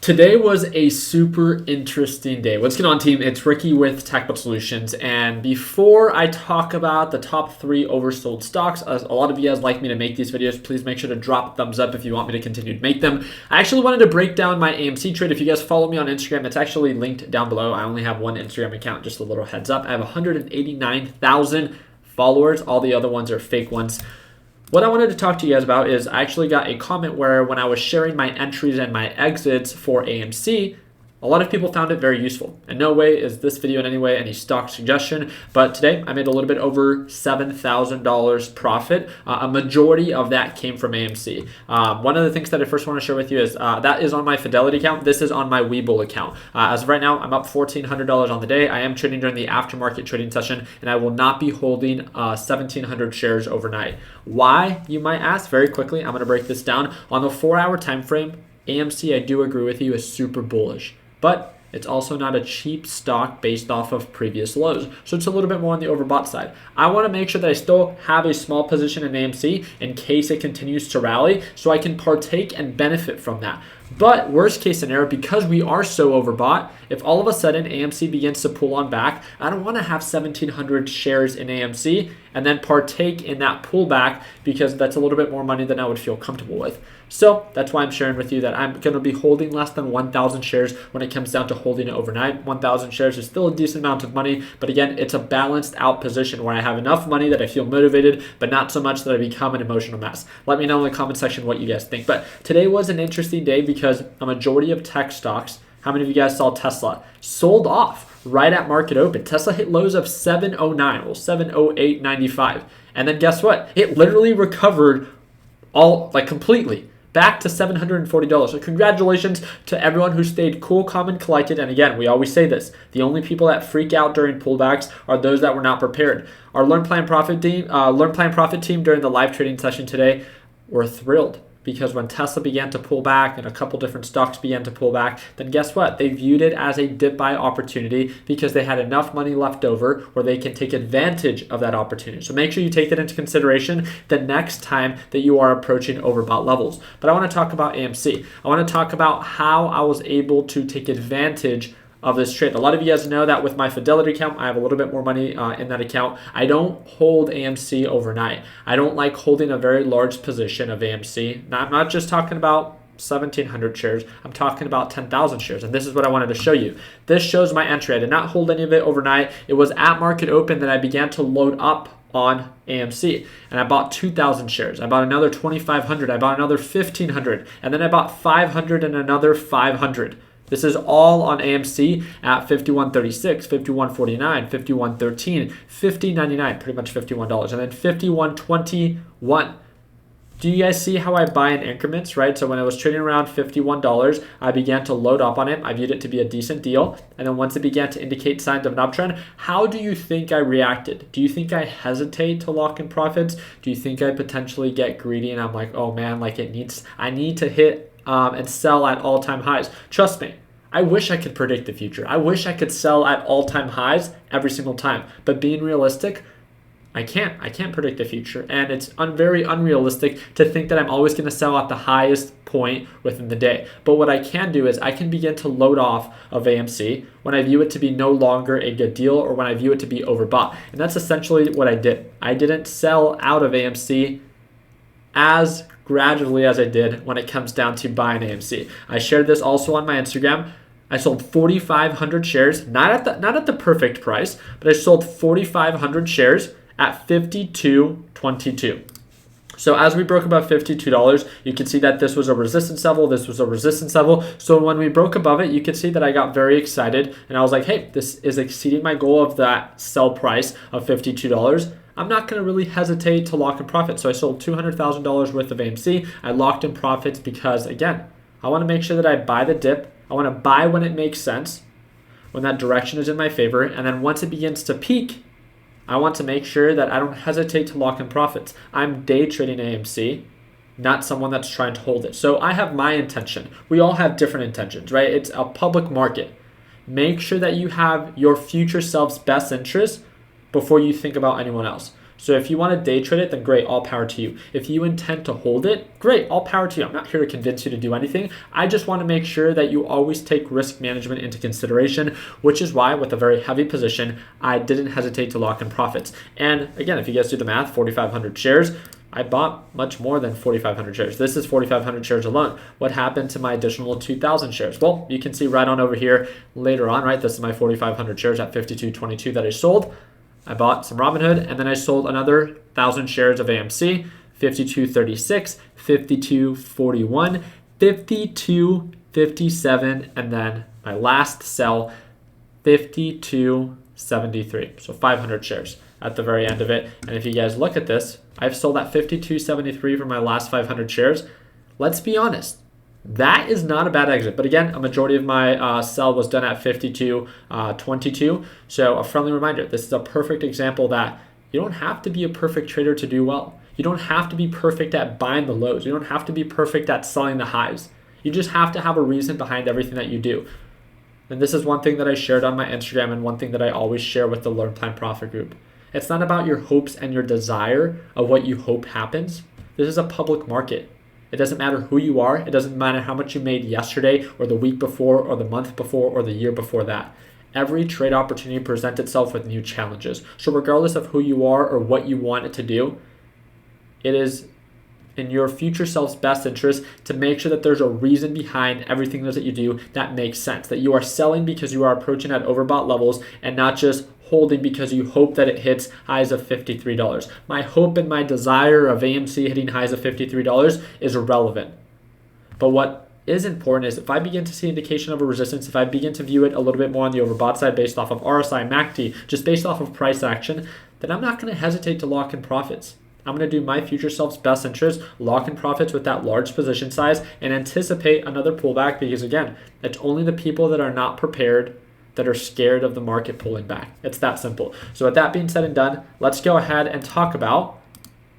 Today was a super interesting day. What's going on, team? It's Ricky with TechBot Solutions. And before I talk about the top 3 oversold stocks, as a lot of you guys like me to make these videos, please make sure to drop a thumbs up if you want me to continue to make them. I actually wanted to break down my AMC trade. If you guys follow me on Instagram, it's actually linked down below. I only have one Instagram account, just a little heads up. I have 189,000 followers. All the other ones are fake ones. What I wanted to talk to you guys about is I actually got a comment where when I was sharing my entries and my exits for AMC, a lot of people found it very useful. In no way is this video in any way any stock suggestion, but today I made a little bit over $7,000 profit. A majority of that came from AMC. One of the things that I first want to share with you is that is on my Fidelity account. This is on my Webull account. As of right now, I'm up $1,400 on the day. I am trading during the aftermarket trading session, and I will not be holding 1,700 shares overnight. Why, you might ask? Very quickly, I'm going to break this down. On the 4-hour time frame, AMC, I do agree with you, is super bullish. But it's also not a cheap stock based off of previous lows. So it's a little bit more on the overbought side. I want to make sure that I still have a small position in AMC in case it continues to rally so I can partake and benefit from that. But worst case scenario, because we are so overbought, if all of a sudden AMC begins to pull on back, I don't want to have 1,700 shares in AMC and then partake in that pullback because that's a little bit more money than I would feel comfortable with. So that's why I'm sharing with you that I'm going to be holding less than 1,000 shares when it comes down to holding it overnight. 1,000 shares is still a decent amount of money, but again, it's a balanced out position where I have enough money that I feel motivated, but not so much that I become an emotional mess. Let me know in the comment section what you guys think. But today was an interesting day because a majority of tech stocks, how many of you guys saw Tesla, sold off right at market open? Tesla hit lows of 709, well 708.95. And then guess what? It literally recovered completely back to $740. So congratulations to everyone who stayed cool, calm, and collected. And again, we always say this, the only people that freak out during pullbacks are those that were not prepared. Our Learn Plan Profit team during the live trading session today were thrilled. Because when Tesla began to pull back and a couple different stocks began to pull back, then guess what? They viewed it as a dip buy opportunity because they had enough money left over where they can take advantage of that opportunity. So make sure you take that into consideration the next time that you are approaching overbought levels. But I want to talk about AMC. I want to talk about how I was able to take advantage of this trade. A lot of you guys know that with my Fidelity account, I have a little bit more money in that account. I don't hold AMC overnight. I don't like holding a very large position of AMC. Now, I'm not just talking about 1,700 shares. I'm talking about 10,000 shares. And this is what I wanted to show you. This shows my entry. I did not hold any of it overnight. It was at market open that I began to load up on AMC, and I bought 2,000 shares. I bought another 2,500. I bought another 1,500, and then I bought 500 and another 500. This is all on AMC at $51.36, $51.49, $51.13, $50.99, pretty much $51, and then $51.21. Do you guys see how I buy in increments, right? So when I was trading around $51, I began to load up on it. I viewed it to be a decent deal. And then once it began to indicate signs of an uptrend, how do you think I reacted? Do you think I hesitate to lock in profits? Do you think I potentially get greedy and I'm like, oh man, I need to hit and sell at all-time highs? Trust me, I wish I could predict the future. I wish I could sell at all-time highs every single time. But being realistic, I can't predict the future. And it's very unrealistic to think that I'm always going to sell at the highest point within the day. But what I can do is I can begin to load off of AMC when I view it to be no longer a good deal or when I view it to be overbought. And that's essentially what I did. I didn't sell out of AMC as gradually as I did when it comes down to buying AMC. I shared this also on my Instagram. I sold 4,500 shares, not at the perfect price, but I sold 4,500 shares at $52.22. So as we broke above $52, you can see that this was a resistance level, this was a resistance level. So when we broke above it, you can see that I got very excited and I was like, hey, this is exceeding my goal of that sell price of $52. I'm not going to really hesitate to lock in profit. So I sold $200,000 worth of AMC. I locked in profits because, again, I want to make sure that I buy the dip. I want to buy when it makes sense, when that direction is in my favor. And then once it begins to peak, I want to make sure that I don't hesitate to lock in profits. I'm day trading AMC, not someone that's trying to hold it. So I have my intention. We all have different intentions, right? It's a public market. Make sure that you have your future self's best interest before you think about anyone else. So if you want to day trade it, then great, all power to you. If you intend to hold it, great, all power to you. I'm not here to convince you to do anything. I just want to make sure that you always take risk management into consideration, which is why with a very heavy position, I didn't hesitate to lock in profits. And again, if you guys do the math, 4,500 shares, I bought much more than 4,500 shares. This is 4,500 shares alone. What happened to my additional 2,000 shares? Well, you can see right on over here later on, right? This is my 4,500 shares at 52.22 that I sold. I bought some Robinhood, and then I sold another 1,000 shares of AMC, 52.36, 52.41, 52.57, and then my last sell, 52.73. So 500 shares at the very end of it. And if you guys look at this, I've sold at 52.73 for my last 500 shares. Let's be honest. That is not a bad exit. But again, a majority of my sell was done at 52.22. So a friendly reminder, this is a perfect example that you don't have to be a perfect trader to do well. You don't have to be perfect at buying the lows. You don't have to be perfect at selling the highs. You just have to have a reason behind everything that you do. And this is one thing that I shared on my Instagram and one thing that I always share with the Learn Plan Profit group. It's not about your hopes and your desire of what you hope happens. This is a public market. It doesn't matter who you are. It doesn't matter how much you made yesterday or the week before or the month before or the year before that. Every trade opportunity presents itself with new challenges. So regardless of who you are or what you want it to do, it is in your future self's best interest to make sure that there's a reason behind everything that you do that makes sense. That you are selling because you are approaching at overbought levels and not just holding because you hope that it hits highs of $53. My hope and my desire of AMC hitting highs of $53 is irrelevant. But what is important is if I begin to see indication of a resistance, if I begin to view it a little bit more on the overbought side based off of RSI, MACD, just based off of price action, then I'm not going to hesitate to lock in profits. I'm going to do my future self's best interest, lock in profits with that large position size, and anticipate another pullback because, again, it's only the people that are not prepared that are scared of the market pulling back. It's that simple. So with that being said and done, let's go ahead and talk about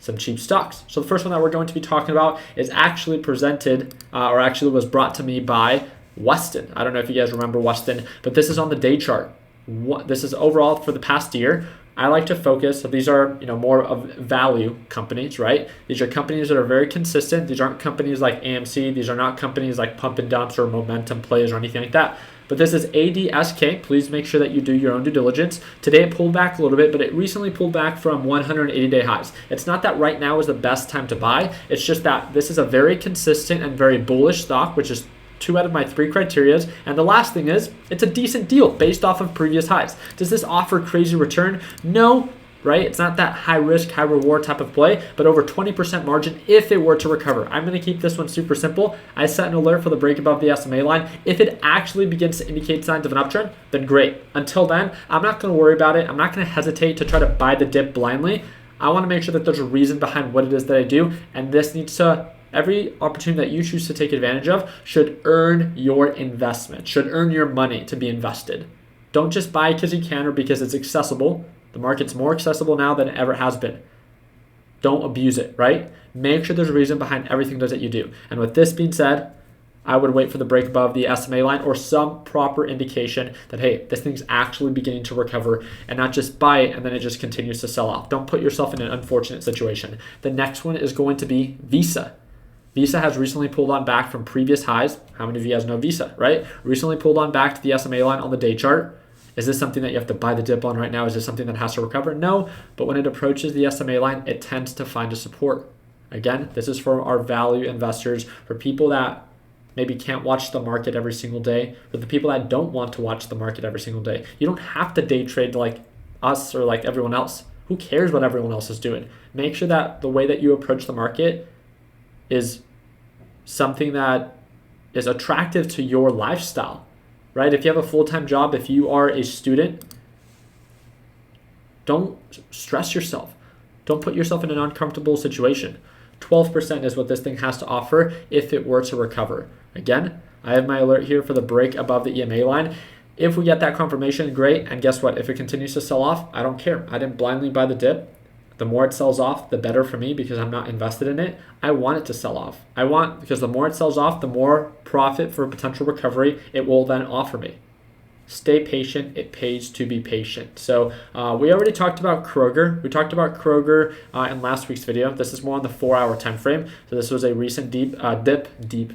some cheap stocks. So the first one that we're going to be talking about is actually presented, or actually was brought to me by Weston. I don't know if you guys remember Weston, but this is on the day chart. This is overall for the past year. I like to focus, so these are more of value companies, right? These are companies that are very consistent. These aren't companies like AMC. These are not companies like pump and dumps or momentum plays or anything like that. But this is ADSK. Please make sure that you do your own due diligence. Today it pulled back a little bit, but it recently pulled back from 180-day highs. It's not that right now is the best time to buy. It's just that this is a very consistent and very bullish stock, which is 2 out of my 3 criterias. And the last thing is, it's a decent deal based off of previous highs. Does this offer crazy return? No, right? It's not that high risk, high reward type of play, but over 20% margin if it were to recover. I'm going to keep this one super simple. I set an alert for the break above the SMA line. If it actually begins to indicate signs of an uptrend, then great. Until then, I'm not going to worry about it. I'm not going to hesitate to try to buy the dip blindly. I want to make sure that there's a reason behind what it is that I do, and this needs to every opportunity that you choose to take advantage of should earn your investment, should earn your money to be invested. Don't just buy because you can or because it's accessible. The market's more accessible now than it ever has been. Don't abuse it, right? Make sure there's a reason behind everything that you do. And with this being said, I would wait for the break above the SMA line or some proper indication that, hey, this thing's actually beginning to recover and not just buy it and then it just continues to sell off. Don't put yourself in an unfortunate situation. The next one is going to be Visa. Visa has recently pulled on back from previous highs. How many of you guys know Visa, right? Recently pulled on back to the SMA line on the day chart. Is this something that you have to buy the dip on right now? Is this something that has to recover? No, but when it approaches the SMA line, it tends to find a support. Again, this is for our value investors, for people that maybe can't watch the market every single day, for the people that don't want to watch the market every single day. You don't have to day trade like us or like everyone else. Who cares what everyone else is doing? Make sure that the way that you approach the market is something that is attractive to your lifestyle, right? If you have a full-time job, if you are a student, don't stress yourself. Don't put yourself in an uncomfortable situation. 12% is what this thing has to offer if it were to recover. Again, I have my alert here for the break above the EMA line. If we get that confirmation, great. And guess what? If it continues to sell off, I don't care. I didn't blindly buy the dip. The more it sells off, the better for me because I'm not invested in it. I want it to sell off. Because the more it sells off, the more profit for potential recovery it will then offer me. Stay patient. It pays to be patient. So we already talked about Kroger. We talked about Kroger in last week's video. This is more on the 4-hour time frame. So this was a recent dip due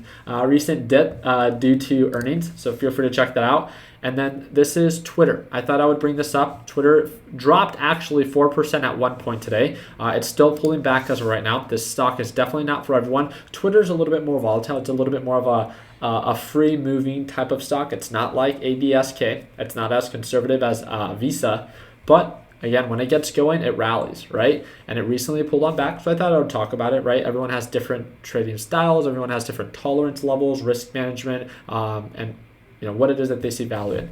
to earnings. So feel free to check that out. And then this is Twitter. I thought I would bring this up. Twitter dropped actually 4% at one point today. It's still pulling back as of right now. This stock is definitely not for everyone. Twitter's a little bit more volatile. It's a little bit more of a free moving type of stock. It's not like ABSK. It's not as conservative as Visa. But again, when it gets going, it rallies, right? And it recently pulled on back, so I thought I would talk about it, right? Everyone has different trading styles. Everyone has different tolerance levels, risk management, and what it is that they see value in.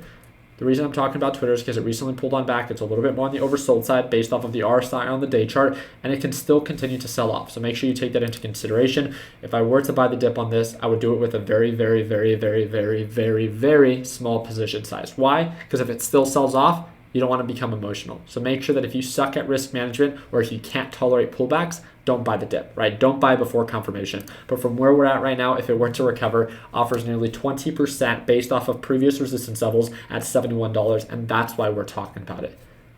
The reason I'm talking about Twitter is because it recently pulled on back. It's a little bit more on the oversold side based off of the RSI on the day chart, and it can still continue to sell off. So make sure you take that into consideration. If I were to buy the dip on this, I would do it with a very, very, very, very, very, very, very small position size. Why? Because if it still sells off, you don't want to become emotional. So make sure that if you suck at risk management or if you can't tolerate pullbacks, don't buy the dip, right? Don't buy before confirmation. But from where we're at right now, if it were to recover, offers nearly 20% based off of previous resistance levels at $71, and that's why we're talking about it.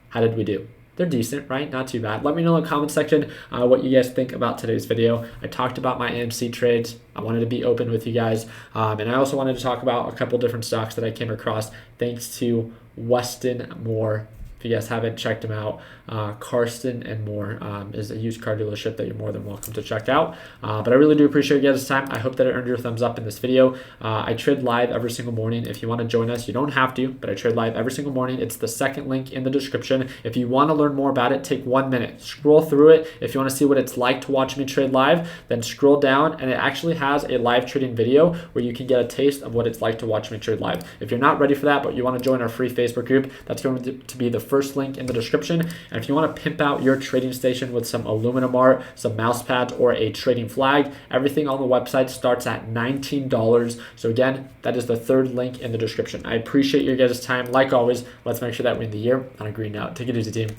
How did we do? They're decent, right? Not too bad. Let me know in the comment section what you guys think about today's video. I talked about my AMC trades. I wanted to be open with you guys. And I also wanted to talk about a couple different stocks that I came across thanks to Weston Moore. If you guys haven't checked him out, Karsten and More is a used car dealership that you're more than welcome to check out. But I really do appreciate you guys' time. I hope that it earned your thumbs up in this video. I trade live every single morning. If you want to join us, you don't have to, but I trade live every single morning. It's the second link in the description. If you want to learn more about it, take 1 minute. Scroll through it. If you want to see what it's like to watch me trade live, then scroll down, and it actually has a live trading video where you can get a taste of what it's like to watch me trade live. If you're not ready for that, but you want to join our free Facebook group, that's going to be the first link in the description. And if you want to pimp out your trading station with some aluminum art, some mouse pads, or a trading flag, everything on the website starts at $19. So again, that is the third link in the description. I appreciate your guys' time. Like always, let's make sure that we end the year on a green note. Take it easy, team.